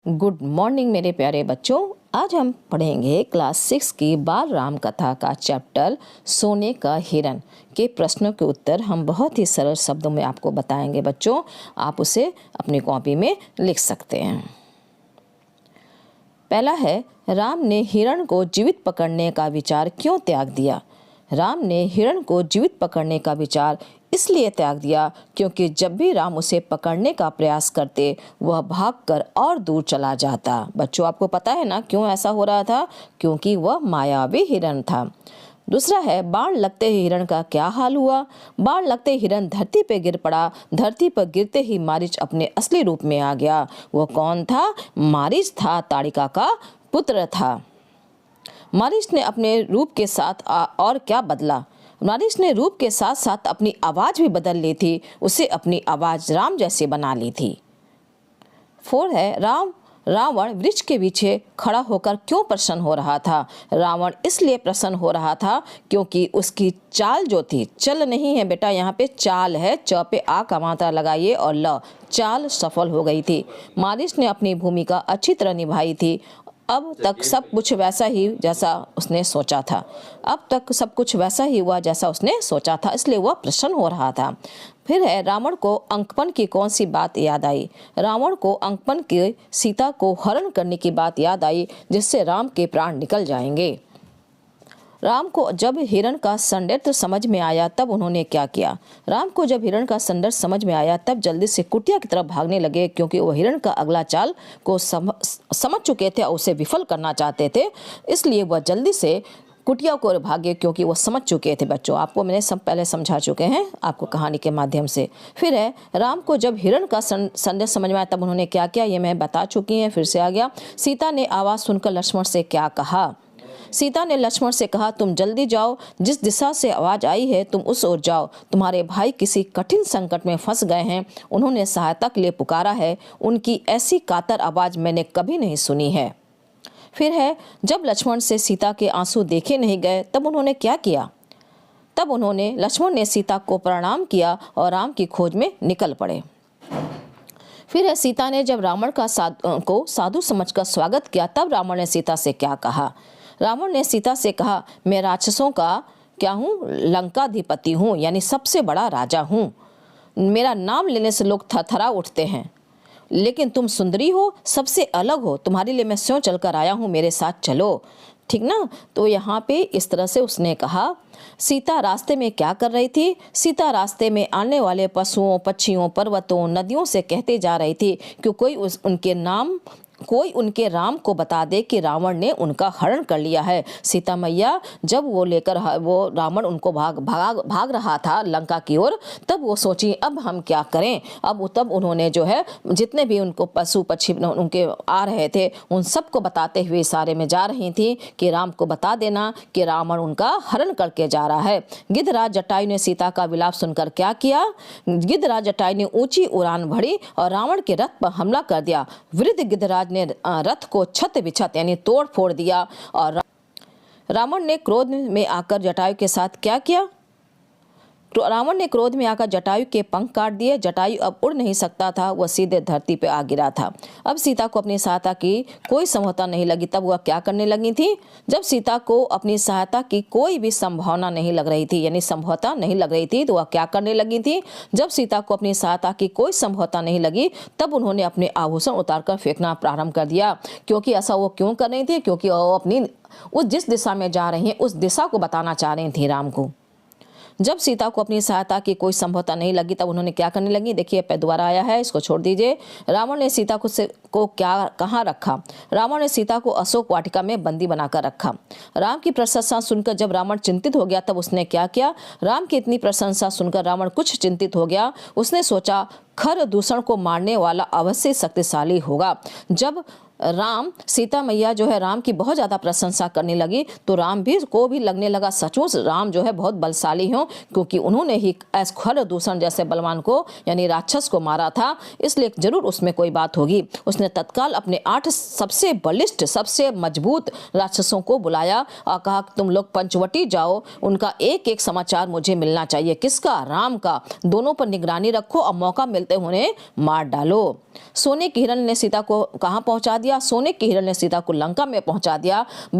Good morning मेरे प्यारे बच्चों। आज हम पढ़ेंगे क्लास 6 की बाल राम कथा का चैप्टर सोने का हिरन के प्रश्नों के उत्तर हम बहुत ही सरल शब्दों में आपको बताएंगे बच्चों। आप उसे अपनी कॉपी में लिख सकते हैं। पहला है, राम ने हिरण को जीवित पकड़ने का विचार क्यों त्याग दिया? राम ने हिरण को जीवित पकड़ने का विचार इसलिए त्याग दिया क्योंकि जब भी राम उसे पकड़ने का प्रयास करते वह भागकर और दूर चला जाता। बच्चों, आपको पता है ना क्यों ऐसा हो रहा था? क्योंकि वह मायावी हिरण था। दूसरा है, बाण लगते ही हिरण का क्या हाल हुआ? बाण लगते हिरण धरती पे गिर पड़ा। धरती पर गिरते ही मारीच अपने असली रूप में आ गया। वह कौन था? मारीच था, ताड़िका का पुत्र था। मारीच ने अपने रूप के साथ और क्या बदला? मारीच ने रूप के साथ साथ अपनी आवाज भी बदल ली थी। उसे अपनी आवाज राम जैसी बना ली थी। 4 है, रावण वृक्ष के पीछे खड़ा होकर क्यों प्रसन्न हो रहा था? रावण इसलिए प्रसन्न हो रहा था क्योंकि उसकी चाल जो थी, चल नहीं है बेटा, यहाँ पे चाल है, च पे आ का मात्रा लगाइए और ल, चाल सफल हो गई थी। मारीच ने अपनी भूमिका अच्छी तरह निभाई थी। अब तक सब कुछ वैसा ही जैसा उसने सोचा था। अब तक सब कुछ वैसा ही हुआ जैसा उसने सोचा था, इसलिए वह प्रसन्न हो रहा था। फिर है, रावण को अंकपन की कौन सी बात याद आई? रावण को अंकपन की सीता को हरण करने की बात याद आई जिससे राम के प्राण निकल जाएंगे। राम को जब हिरण का षड्यंत्र समझ में आया तब उन्होंने क्या किया? राम को जब हिरण का षड्यंत्र समझ में आया तब जल्दी से कुटिया की तरफ भागने लगे क्योंकि वो हिरण का अगला चाल को समझ चुके थे और उसे विफल करना चाहते थे। इसलिए वह जल्दी से कुटिया को भागे क्योंकि वो समझ चुके थे। बच्चों, आपको मैंने पहले समझा चुके हैं आपको कहानी के माध्यम से। फिर है, राम को जब हिरण का संदेश समझ में आया तब उन्होंने क्या किया? ये मैं बता चुकी हैं, फिर से आ गया। सीता ने आवाज़ सुनकर लक्ष्मण से क्या कहा? सीता ने लक्ष्मण से कहा, तुम जल्दी जाओ, जिस दिशा से आवाज आई है तुम उस ओर जाओ। तुम्हारे भाई किसी कठिन संकट में फंस गए हैं, उन्होंने सहायता के लिए पुकारा है। उनकी ऐसी कातर आवाज मैंने कभी नहीं सुनी है। फिर है, जब लक्ष्मण से सीता के आंसू देखे नहीं गए तब उन्होंने क्या किया? तब लक्ष्मण ने सीता को प्रणाम किया और राम की खोज में निकल पड़े। फिर है, सीता ने जब रावण का साधु समझकर स्वागत किया तब रावण ने सीता से क्या कहा? रावण ने सीता से कहा, मैं राक्षसों का क्या हूँ? लंकाधिपति हूँ, यानी सबसे बड़ा राजा हूँ। मेरा नाम लेने से लोग थरथरा उठते हैं, लेकिन तुम सुंदरी हो, सबसे अलग हो, तुम्हारे लिए मैं स्वयं चलकर आया हूँ, मेरे साथ चलो, ठीक ना? तो यहाँ पे इस तरह से उसने कहा। सीता रास्ते में क्या कर रही थी? सीता रास्ते में आने वाले पशुओं, पक्षियों, पर्वतों, नदियों से कहते जा रही थी कि कोई उनके राम को बता दे कि रावण ने उनका हरण कर लिया है। सीता मैया जब वो रावण उनको भाग रहा था लंका की ओर, तब वो सोची अब हम क्या करें। तब उन्होंने जो है जितने भी उनको पशु पक्षी उनके आ रहे थे उन सबको बताते हुए इशारे में जा रही थी कि राम को बता देना कि रावण उनका हरण करके जा रहा है। गिद्धराज जटायु ने सीता का विलाप सुनकर क्या किया? गिद्धराज जटायु ने ऊंची उड़ान भरी और रावण के रथ पर हमला कर दिया। वृद्ध गिद्धराज ने रथ को छत बिछत यानी तोड़ फोड़ दिया और रावण ने क्रोध में आकर जटायु के साथ क्या किया? रावण ने क्रोध में आकर जटायु के पंख काट दिए। जटायु अब उड़ नहीं सकता था, वह सीधे धरती पे आ गिरा था। अब सीता को अपनी सहायता की कोई संभावना नहीं लगी, तब वह क्या करने लगी थी? जब सीता को अपनी सहायता की कोई भी संभावना नहीं लग रही थी, यानी संभवता नहीं लग रही थी, तो वह क्या करने लगी थी? जब सीता को अपनी सहायता की कोई संभवता नहीं लगी तब उन्होंने अपने आभूषण उतारकर फेंकना प्रारंभ कर दिया। क्योंकि ऐसा वो क्यों कर रही थी? क्योंकि वो अपनी जिस दिशा में जा रही है उस दिशा को बताना चाह रही थी राम को। जब सीता को अपनी सहायता की कोई संभवता नहीं लगी तब उन्होंने क्या करने लगी? देखिए पे दोबारा आया है, इसको छोड़ दीजिए। रावण ने सीता को कहाँ रखा? रावण ने सीता को अशोक वाटिका में बंदी बनाकर रखा। राम की प्रशंसा सुनकर जब रावण चिंतित हो गया तब उसने क्या किया? राम की इतनी प्रशंसा सुनकर रावण कुछ चिंतित हो गया। उसने सोचा खर दूषण को मारने वाला अवश्य शक्तिशाली होगा। जब सीता मैया जो है राम की बहुत ज़्यादा प्रशंसा करने लगी तो राम को भी लगने लगा सचमुच राम जो है बहुत बलशाली हो, क्योंकि उन्होंने ही खर दूषण जैसे बलवान को यानी राक्षस को मारा था, इसलिए जरूर उसमें कोई बात होगी। उसने तत्काल अपने 8 सबसे बलिष्ठ, सबसे मजबूत राक्षसों को बुलाया और कहा तुम लोग पंचवटी जाओ, उनका एक एक समाचार मुझे मिलना चाहिए। किसका? राम का। दोनों पर निगरानी रखो और मौका मिल खेलते उन्हें मार डालो। सोने के हिरण ने सीता को कहाँ पहुंचा दिया? सोने के हिरण ने सीता को लंका में पहुंचा दिया।